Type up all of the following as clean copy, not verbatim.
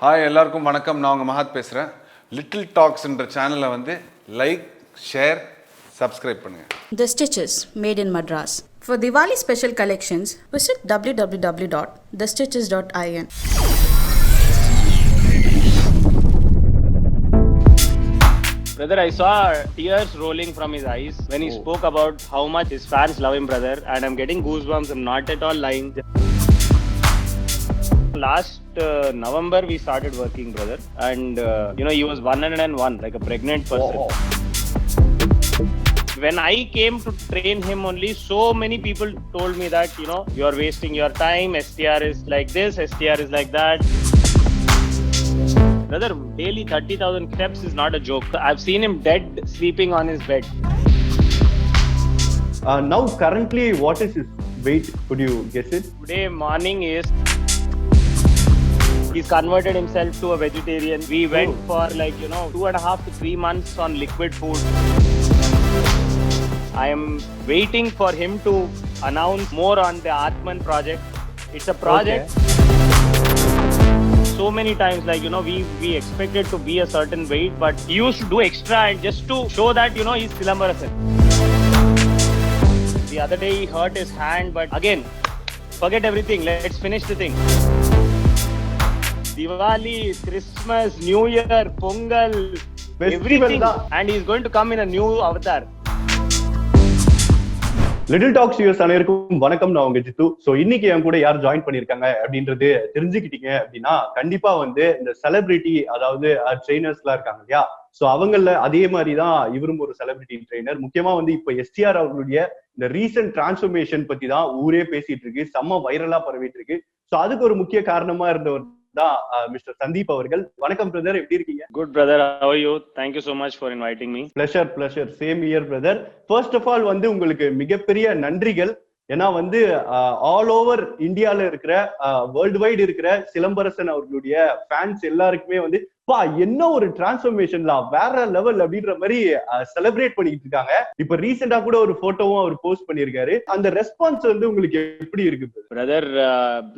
Hi எல்லாருக்கும் வணக்கம். நான் உங்கள் மஹாத் பேசுகிறேன். லிட்டில் டாக்ஸ்ன்ற சேனலை வந்து லைக், ஷேர், சப்ஸ்கிரைப் பண்ணுங்கள். The Stitches, made in Madras. For Diwali special collections, visit www.thestitches.in. Brother, I saw tears rolling from his eyes when he spoke about how much his fans love him, brother. And I'm getting goosebumps. I'm not at all lying. Last November, we started working, brother. And, he was 101, like a pregnant person. When I came to train him only, so many people told me that, you are wasting your time. STR is like this, STR is like that. Brother, daily 30,000 steps is not a joke. I've seen him dead sleeping on his bed. Now, currently, what is his weight? Could you guess it? Today morning he's converted himself to a vegetarian. We went for 2.5 to 3 months on liquid food. I am waiting for him to announce more on the Atman project. It's a project. So many times, we expected to be a certain weight, but he used to do extra and just to show that, he's Silambarasan. The other day he hurt his hand, but again, forget everything. Let's finish the thing. Diwali, Christmas, New Year, Pongal, everything. And he's going to come in a new avatar. Little tax use அனைவருக்கும் வணக்கம். நான் உங்க Jitu. So இன்னைக்கு என் கூட யார் join பண்ணிருக்காங்க அப்படின்றது தெரிஞ்சுக்கிட்டீங்க அப்படின்னா, கண்டிப்பா வந்து இந்த செலிபிரிட்டி, அதாவது ட்ரெயினர்ஸ் எல்லாம் இருக்காங்க இல்லையா, சோ அவங்கள அதே மாதிரிதான் இவரும் ஒரு செலிபிரிட்டி ட்ரெயினர். முக்கியமா வந்து இப்ப எஸ்டிஆர் அவர்களுடைய இந்த ரீசன்ட் டிரான்ஸ்ஃபர்மேஷன் பத்தி தான் ஊரே பேசிட்டு இருக்கு, செம்ம வைரலா பரவிட்டு இருக்கு. சோ அதுக்கு ஒரு முக்கிய காரணமா இருந்தவர் தான் மிஸ்டர் சந்தீப் அவர்கள். வணக்கம் பிரதர், எப்படி இருக்கீங்க? Good brother, how are you? Thank you so much for inviting me. Pleasure, same here brother. First of all வந்து உங்களுக்கு மிகப்பெரிய நன்றிகள். ஏன்னா வந்து ஆல் ஓவர் இந்தியால இருக்கிற வேர்ல்டு வைடு இருக்கிற சிலம்பரசன் அவர்களுடைய ஃபேன்ஸ் எல்லாருக்குமே வந்து என்ன ஒரு டிரான்ஸ்ஃபர்மேஷன்ல வேற லெவல் அப்படின்ற மாதிரி செலிப்ரேட் பண்ணிட்டு இருக்காங்க. இப்ப ரீசெண்டா கூட ஒரு போட்டோவும் அவர் போஸ்ட் பண்ணிருக்காரு. அந்த ரெஸ்பான்ஸ் வந்து உங்களுக்கு எப்படி இருக்கு brother?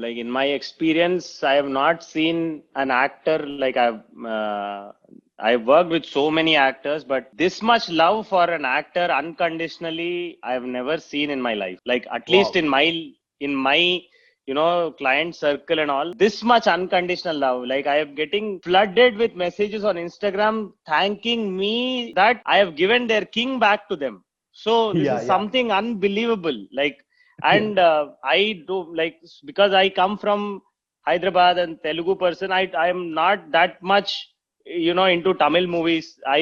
Like in my experience, I have not seen an actor like I've worked with so many actors, but this much love for an actor unconditionally I have never seen in my life. Like at least in my client circle and all, this much unconditional love. Like I am getting flooded with messages on Instagram thanking me that I have given their king back to them. So this is something unbelievable. Like, and I do, like, because I come from Hyderabad and Telugu person, I am not that much into Tamil movies. I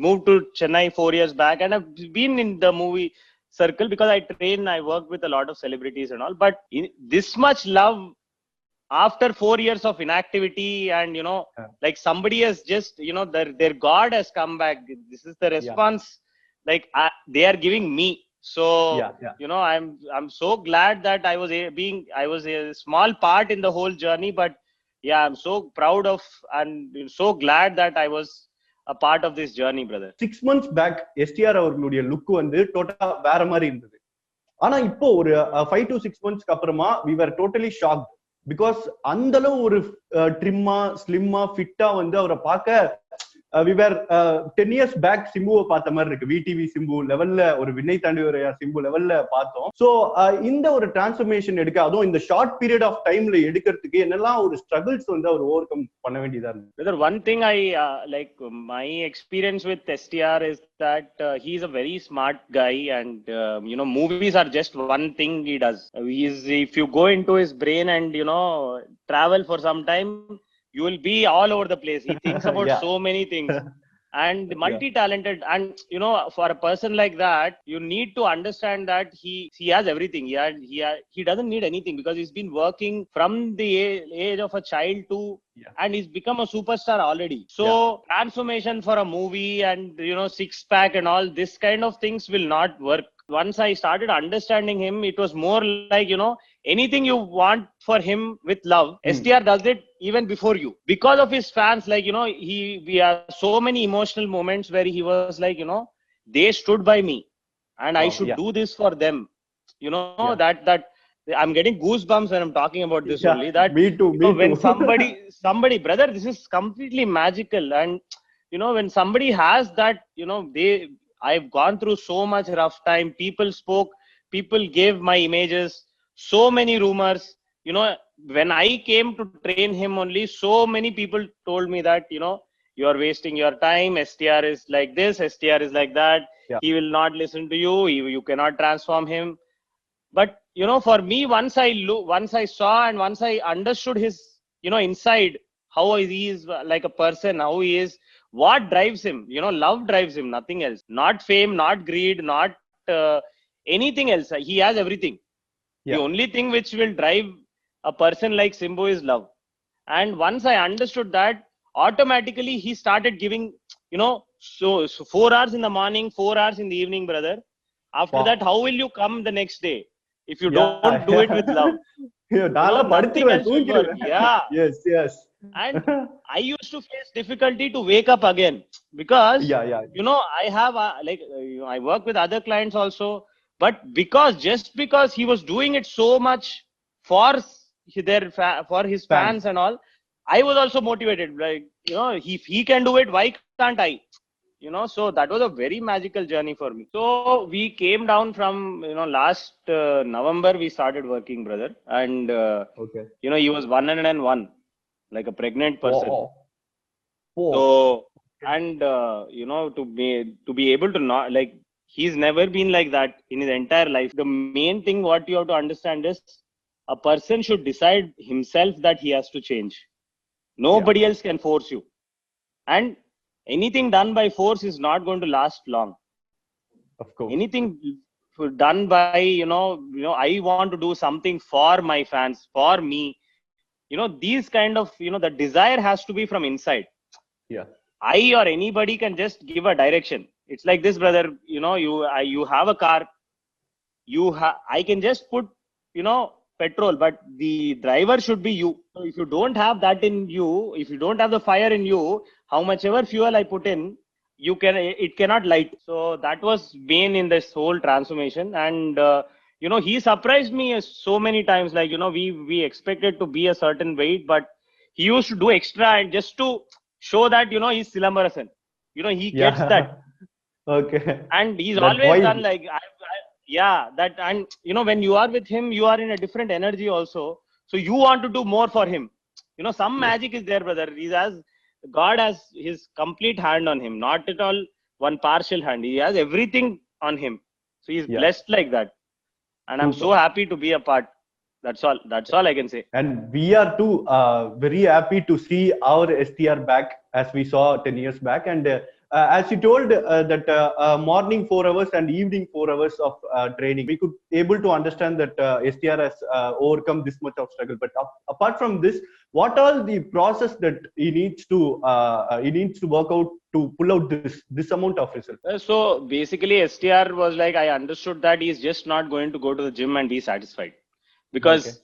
moved to Chennai 4 years back and I've been in the movie circle because I work with a lot of celebrities and all, but this much love after 4 years of inactivity and like somebody has just their god has come back. This is the response like they are giving me. So I'm so glad that I was a small part in the whole journey, but I'm so proud of and so glad that I was a part of this journey, brother. 6 months back STR அவர்களுடைய look வந்து டோட்டலா வேற மாதிரி இருந்தது. ஆனா இப்போ ஒரு 5 to 6 months அப்புறமா we were totally shocked because அந்த அளவு ஒரு ட்ரிம்மா, ஸ்லிம்மா, ஃபிட்டா வந்து அவரை பார்க்க we were 10 years back சிம்புவை பார்த்த மாதிரி இருக்கு. விடிவி சிம்பு லெவல்ல, ஒரு விண்ணை தாண்டி ஒரு சிம்பு லெவல்ல பார்த்தோம். சோ இந்த ஒரு டிரான்ஸ்ஃபர்மேஷன் எடுக்க, அதுவும் இந்த ஷார்ட் பீரியட் ஆஃப் டைம்ல எடுக்கிறதுக்கு என்னெல்லாம் ஒரு ஸ்ட்ரகிள்ஸ் வந்து அவர் ஓவர் கம் பண்ண வேண்டியதா இருந்தது? Brother, one thing I like my experience with STR is that he's a very smart guy and movies are just one thing he does. If you go into his brain and travel for some time, you will be all over the place. He thinks about so many things and multi-talented, and for a person like that you need to understand that he has everything. He doesn't need anything because he's been working from the age of a child to and he's become a superstar already. So transformation for a movie and six pack and all this kind of things will not work. Once I started understanding him, it was more like anything you want for him with love, STR does it even before you, because of his fans. Like we have so many emotional moments where he was like they stood by me and I should do this for them. That I'm getting goosebumps when I'm talking about this Yeah, only. That me too. when somebody, brother, this is completely magical. And when somebody has that, I've gone through so much rough time. People spoke, people gave my images, so many rumors. When I came to train him only, so many people told me that, you are wasting your time. STR is like this, STR is like that. Yeah. He will not listen to you. You cannot transform him. But for me, once I saw and once I understood his inside, how he is like a person, how he is, what drives him, love drives him, nothing else, not fame, not greed, not anything else. He has everything. Yeah. The only thing which will drive a person like Simbu is love. And once I understood that, automatically he started giving, so 4 hours in the morning, 4 hours in the evening, brother. After Wow. that, how will you come the next day if you Yeah. don't do it with love? நான்லாம் Nothing படுத்துருவேன், else will work. தூங்கிடுவேன். Yeah. Yes. And I used to face difficulty to wake up again because, Yeah. I have I work with other clients also, but just because he was doing it so much for for his fans and all, I was also motivated. Like, if he can do it, why can't I? So that was a very magical journey for me. So we came down from, last November, we started working, brother. And, Okay. he was 101, like a pregnant person. Wow. So, and, to be able to not, like, he's never been like that in his entire life. The main thing what you have to understand is a person should decide himself that he has to change. Nobody else can force you. And anything done by force is not going to last long. Of course. Anything done by, I want to do something for my fans, for me, these kind of, the desire has to be from inside. Yeah. I or anybody can just give a direction. It's like this, brother, you have a car, I can just put, petrol, but the driver should be you. So if you don't have that in you, if you don't have the fire in you, how much ever fuel I put in, it cannot light. So that was main in this whole transformation. And, he surprised me so many times. Like, we expected to be a certain weight, but he used to do extra and just to show that, he's Silambarasan. He gets that. Okay. And he's That always vibe. done like, that. And, when you are with him, you are in a different energy also. So you want to do more for him. Some magic is there, brother. God has his complete hand on him, not at all one partial hand. He has everything on him. So he's blessed like that. And I'm so happy to be a part. That's all I can say. And we are too very happy to see our STR back as we saw 10 years back. And as you told that morning 4 hours and evening 4 hours of training, we could able to understand that STR has overcome this much of struggle. But apart from this, what all the process that he needs to work out to pull out this amount of result? So basically, STR was like, I understood that he's just not going to go to the gym and be satisfied. Because,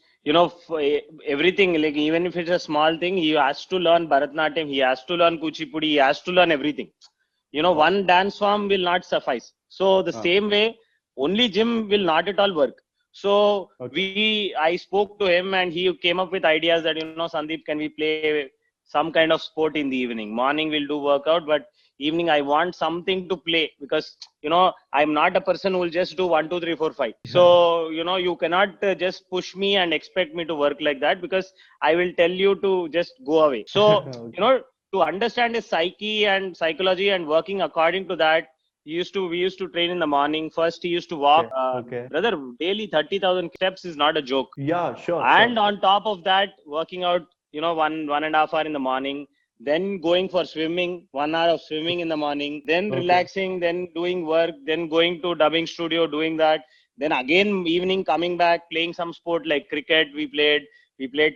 for everything, like even if it's a small thing, he has to learn Bharatanatyam, he has to learn Kuchipudi, he has to learn everything. One dance form will not suffice. So the same way, only gym will not at all work. So I spoke to him and he came up with ideas that, Sandeep, can we play some kind of sport in the evening? Morning we'll do workout, but evening I want something to play because, I'm not a person who will just do 1, 2, 3, 4, 5. So, you cannot just push me and expect me to work like that because I will tell you to just go away. So, to understand his psyche and psychology and working according to that, we used to train in the morning. First, he used to walk. Brother, daily 30,000 steps is not a joke. Yeah, sure. And on top of that, working out, 1.5 hour in the morning, then going for swimming, 1 hour of swimming in the morning, then relaxing, then doing work, then going to dubbing studio, doing that. Then again, evening coming back, playing some sport like cricket. We played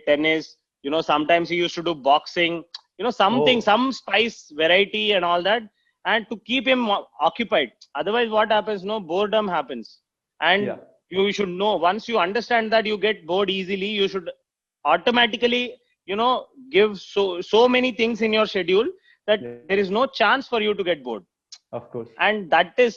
tennis. Sometimes he used to do boxing. Some spice variety and all that, and to keep him occupied. Otherwise, what happens? Boredom happens. And you should know, once you understand that you get bored easily, you should automatically, give so many things in your schedule that there is no chance for you to get bored. Of course. And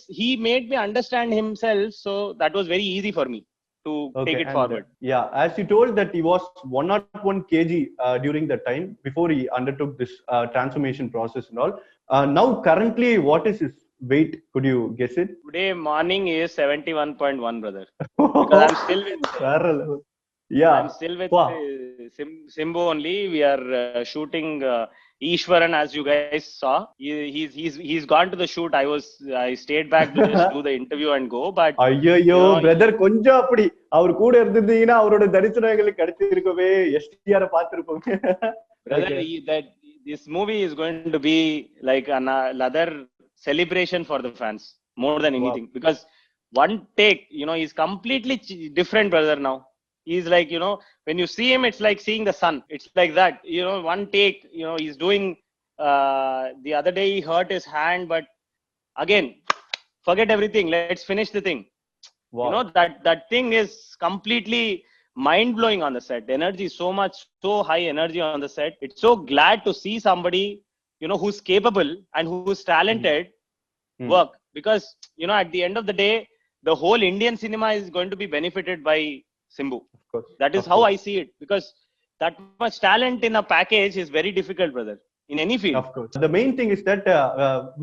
he made me understand himself. So that was very easy for me. to Okay, take it and forward. yeah, as you told that he was 101 kg during that time before he undertook this transformation process and all. Now, currently, what is his weight? Could you guess it? Today morning is 71.1, brother. Because I'm still with வேற level. Yeah. I'm still with Wow. Simbu only. We are shooting Ishwaran, as you guys saw. He's gone to the shoot. I stayed back to just do the interview and go. But ஐயோ brother கொஞ்சம் அப்படி அவர் கூட இருந்திருந்தீங்கன்னா அவரோட தரிசனம் எங்களுக்கு கிடைச்சிருக்கவே STR பார்த்திருப்போம். brother, that this movie is going to be like another celebration for the fans more than anything. Because one take, he's completely different, brother. Now he's like, when you see him, it's like seeing the sun. It's like that, one take, he's doing the other day he hurt his hand, but again, forget everything, let's finish the thing. Wow. That thing is completely mind blowing on the set. Energy is so high energy on the set. It's so glad to see somebody who's capable and who's talented work, because at the end of the day, the whole Indian cinema is going to be benefited by Simbu. Of course. That is how I see it, because that much talent in a package is very difficult, brother, in any field. Of course. The main thing is that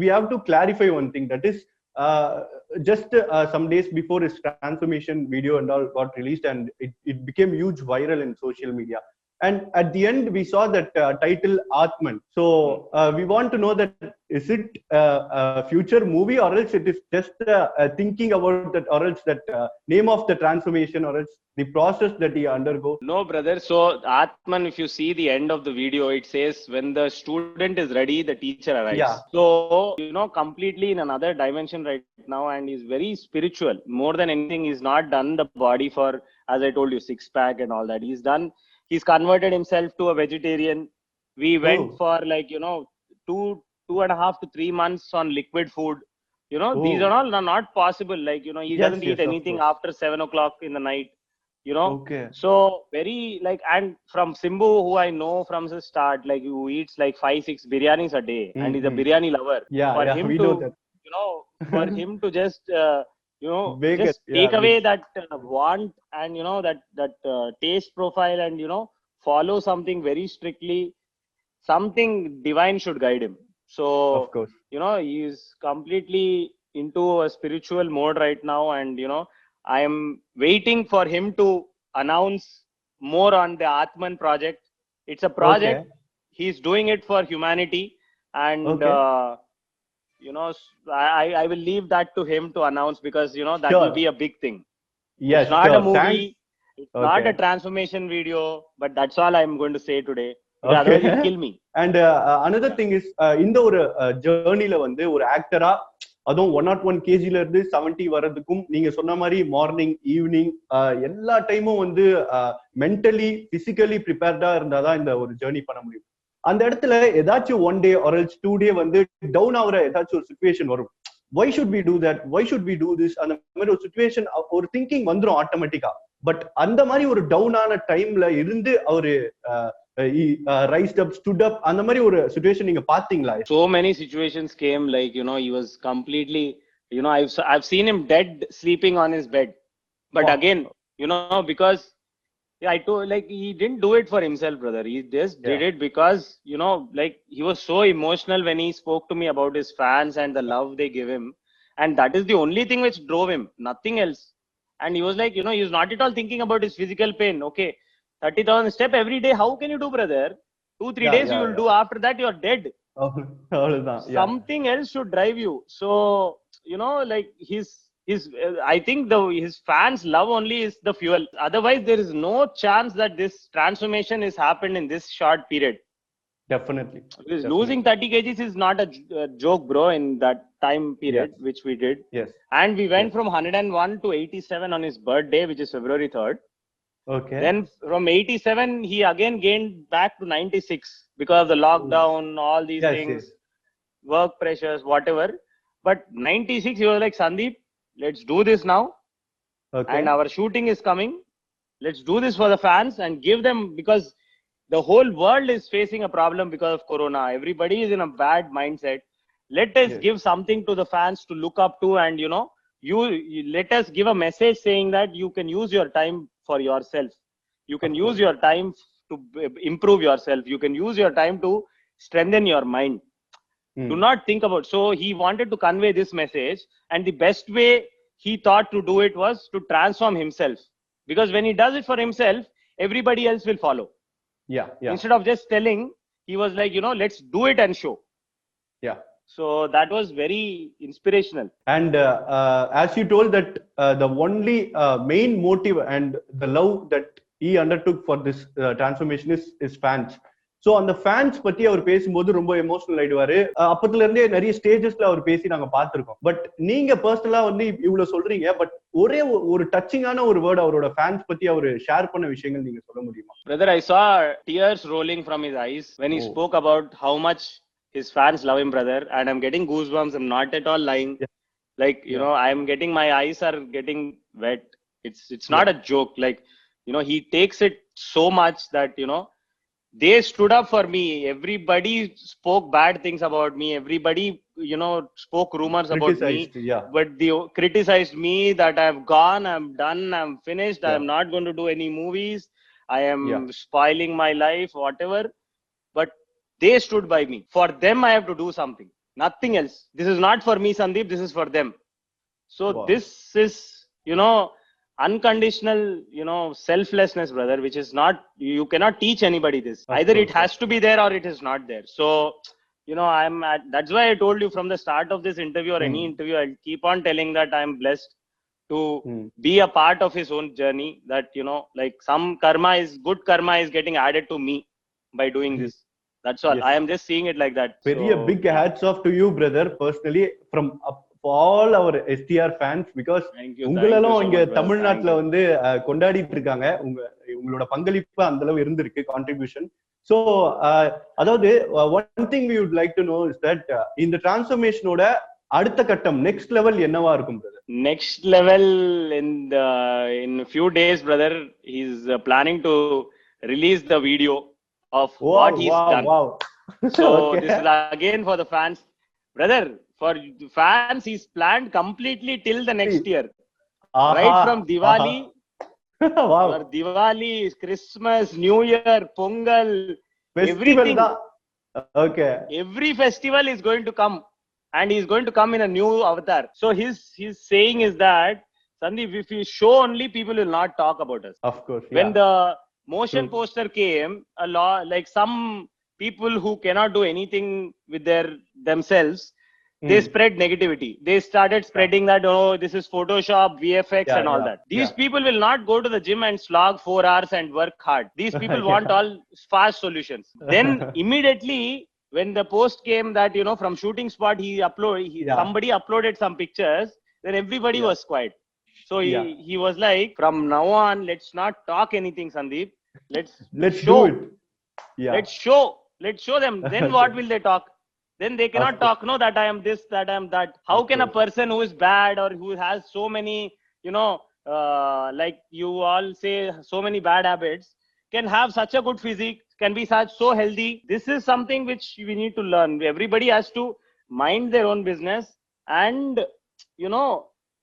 we have to clarify one thing, that is just some days before his transformation video and all got released, and it became huge viral in social media. And at the end, we saw that title Atman. So we want to know that is it a future movie, or else it is just thinking about that, or else that name of the transformation, or else the process that he undergo. No, brother. So Atman, if you see the end of the video, it says when the student is ready, the teacher arrives. Yeah. So completely in another dimension right now, and he's very spiritual. More than anything, he's not done the body for, as I told you, 6-pack and all that. He's converted himself to a vegetarian. We went for like, 2.5 to 3 months on liquid food. These are all not possible. Like, he doesn't eat anything after 7 o'clock in the night, Okay. So very like, and from Simbu, who I know from the start, like who eats like 5-6 biryanis a day, and he's a biryani lover. Yeah, for yeah, him we to, know that. for him to just, Make just it, take yeah, away that want, and that taste profile, and follow something very strictly. Something divine should guide him. So Of course. he's completely into a spiritual mode right now, and I am waiting for him to announce more on the Atman project. It's a project. Okay. He's doing it for humanity, and Okay. I will leave that to him to announce, because that Sure. will be a big thing. Yes, It's not sure. a movie. Thanks. It's not Okay. a transformation video, but that's all I'm going to say today. Okay. Otherwise, you'll kill me. And another thing is இந்த ஒரு ஜேர்னில வந்து ஒரு ஆக்டரா அதுவும் 101 கேஜில இருந்து 70 வர்றதுக்கும் நீங்க சொன்ன மாதிரி மார்னிங் ஈவினிங் எல்லா டைமும் வந்து மென்டலி பிசிக்கலி ப்ரிப்பேர்டா இருந்தாதான் இந்த ஒரு ஜேர்னி பண்ண முடியும். அந்த இடத்துல ஏதாச்சும் 1 டே ஆர் எல்ஸ் 2 டே வந்து டவுன் ஆகுற ஏதாச்சும் ஒரு சுச்சுவேஷன் வரும். why should we do that, why should we do this, அந்த மாதிரி ஒரு சுச்சுவேஷன் ஒரு திங்கிங் வந்துரும் ஆட்டோமேட்டிக்கா. பட் அந்த மாதிரி ஒரு டவுன் ஆன டைம்ல இருந்து அவரு ரைஸ்ட் அப் ஸ்டுட் அப் அந்த மாதிரி ஒரு சிச்சுவேஷன் நீங்க பாத்தீங்களா? So many situations came, like he was completely, I've seen him dead sleeping on his bed. But Wow. again, because I told, like, he didn't do it for himself, brother. He just did it because like, he was so emotional when he spoke to me about his fans and the love they give him, and that is the only thing which drove him, nothing else. And he was like, he was not at all thinking about his physical pain. Okay, 30,000 step every day, how can you do, brother? 2-3 days you will do, after that you are dead. அவ்வளவுதான். Something else should drive you. So like, his I think his fans love only is the fuel. Otherwise there is no chance that this transformation is happened in this short period. Definitely. Because losing 30 kgs is not a joke, bro, in that time period, which we did. Yes. And we went from 101 to 87 on his birthday, which is February 3rd. Okay. Then from 87 he again gained back to 96 because of the lockdown, all these things, work pressures, whatever. But 96 he was like, Sandeep, let's do this now. Okay. And our shooting is coming. Let's do this for the fans and give them, because the whole world is facing a problem because of Corona. Everybody is in a bad mindset. Let us give something to the fans to look up to, and you let us give a message saying that you can use your time for yourself. You can use your time to improve yourself. You can use your time to strengthen your mind. Do not think about. So he wanted to convey this message, and the best way he thought to do it was to transform himself. Because when he does it for himself, everybody else will follow. Yeah. Instead of just telling, he was like, let's do it and show. Yeah. So that was very inspirational. And as you told that the only main motive and the love that he undertook for this transformation is fans. So அந்த fans பத்தி அவர் பேசும்போது ரொம்ப emotional ஆயிடுவாரு. அப்பத்துல இருந்தே நிறைய ஸ்டேஜஸ்ல அவர் பேசி நாங்க பார்த்திருக்கோம். பட் நீங்க பர்சனலா வந்து இவ்வளவு சொல்றீங்க, பட் ஒரே ஒரு டச்சிங்கான ஒரு வேர்ட் அவரோட ஃபேன்ஸ் பத்தி அவர் ஷேர் பண்ண விஷயங்கள் நீங்க சொல்ல முடியுமா? Brother, I saw tears rolling from his eyes when he spoke about how much his fans love him, brother, and I'm getting goosebumps. I'm not at all lying. Like, I'm getting, my eyes are getting wet. It's not a joke. Like, he takes it so much that, they stood up for me. Everybody spoke bad things about me. Everybody, spoke rumors about me. But they criticized me that I'm gone, I'm done, I'm finished. I'm not going to do any movies. I am spoiling my life, whatever. But they stood by me. For them, I have to do something. Nothing else. This is not for me, Sandeep. This is for them. So this is, unconditional, selflessness, brother, which is not, you cannot teach anybody this. Either it has to be there or it is not there. So, that's why I told you from the start of this interview or any interview, I'll keep on telling that I'm blessed to be a part of his own journey. That, like some good karma is getting added to me by doing this. That's all. I am just seeing it like that. Very big hats off to you, brother, personally, from for all our STR fans, because உங்களெல்லாம் இங்க தமிழ்நாட்டுல வந்து கொண்டாடிட்டு இருக்காங்க. உங்களோட பங்களிப்பு அந்த அளவு இருந்திருக்கு, கான்ட்ரிபியூஷன். சோ அதாவது one thing we would like to know is that இந்த டிரான்ஸ்ஃபர்மேஷனோட அடுத்த கட்டம், நெக்ஸ்ட் லெவல் என்னவா இருக்கும் brother? Next level in a few days, brother, he's planning to release the video of what he's done. So this is again for the fans, brother. For fans, he's planned completely till the next year. Right from Diwali, for Diwali, Christmas, New Year, Pongal, everything. Okay. Every festival is going to come, and he's going to come in a new avatar. So his saying is that, Sandeep, if you show only, people will not talk about us. Of course. When the motion poster came, a lot, like some people who cannot do anything with themselves, they spread negativity. They started spreading that, this is Photoshop, VFX and all that. These people will not go to the gym and slog 4 hours and work hard. These people want all fast solutions. Then immediately when the post came that, from shooting spot, somebody uploaded some pictures, then everybody was quiet. So he was like, from now on, let's not talk anything, Sandeep. Let's show do it. Let's show them. Then what will they talk? Then they cannot talk, no, that I am this, that I am that. How can a person who is bad or who has so many, like you all say, so many bad habits, can have such a good physique, can be so healthy? This is something which we need to learn. Everybody has to mind their own business and,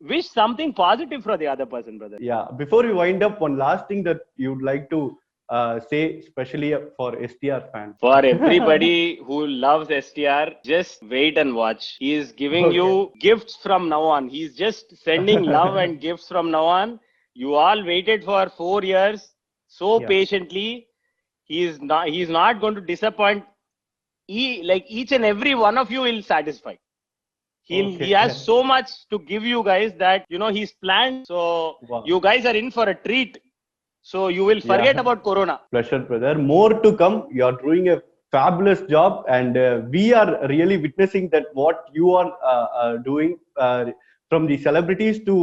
wish something positive for the other person, brother. Yeah. Before we wind up, one last thing that you would like to say, especially for STR fans. For everybody who loves STR, just wait and watch. He is giving you gifts from now on. He's just sending love and gifts from now on. You all waited for 4 years so patiently. He's not going to disappoint. Like each and every one of you will satisfy. He has so much to give you guys that, he's planned. So you guys are in for a treat. So you will forget about Corona. Pleasure, brother. More to come. You are doing a fabulous job, and we are really witnessing that what you are doing, from the celebrities to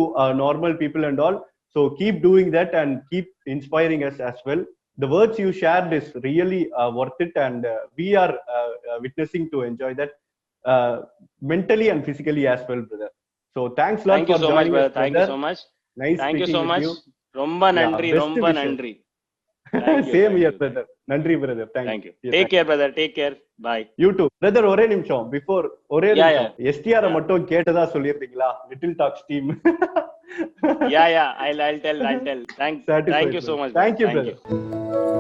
normal people and all. So keep doing that and keep inspiring us as well. The words you shared is really worth it, and we are witnessing to enjoy that mentally and physically as well, brother. So thanks a lot. Thank you so much, brother. Thank you so much. Nice. Thank you so much. Romba nandri. Same here, brother. நன்றி brother. Thank you. Take care, brother. Take care. Bye. You too brother. ஒரே நிமிஷம் before, ஒரே Yeah, நிமிஷம் எஸ்டிஆர் மட்டும் கேட்டதா சொல்லிருந்தீங்களா little talks team? Yeah. I'll tell. Thank you so much. Thank you, Thank brother. you.